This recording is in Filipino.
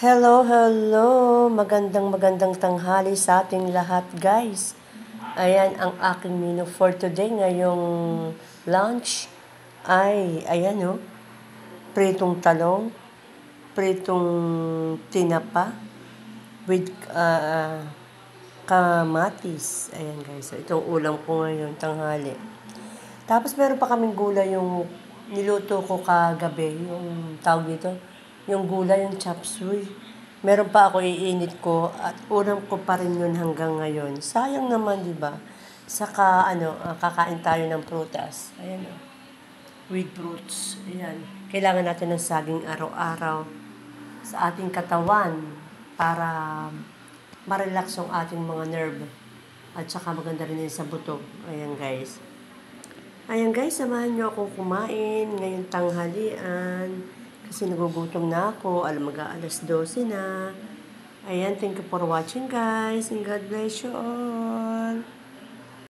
Hello, hello! Magandang tanghali sa ating lahat, guys. Ayan ang aking menu for today. Ngayong lunch ay, ayan o, pritong talong, pritong tinapa with kamatis. Ayan guys, so itong ulam ko ngayon, tanghali. Tapos meron pa kaming gulay yung niluto ko kagabi, yung tawag dito, yung gulay, yung chop suey. Meron pa ako iinit ko at ulam ko pa rin yun hanggang ngayon. Sayang naman, di ba? Saka kakain tayo ng prutas. Ayan with fruits. Ayan. Kailangan natin ng saging araw-araw sa ating katawan para ma-relax yung ating mga nerve. At saka maganda rin yun sa buto. Ayan guys. Ayan guys, samahan nyo akong kumain ngayong tanghalian. Kasi nagugutom na ako. Mag-aalas 12 na. Ayan, thank you for watching guys. And God bless you all.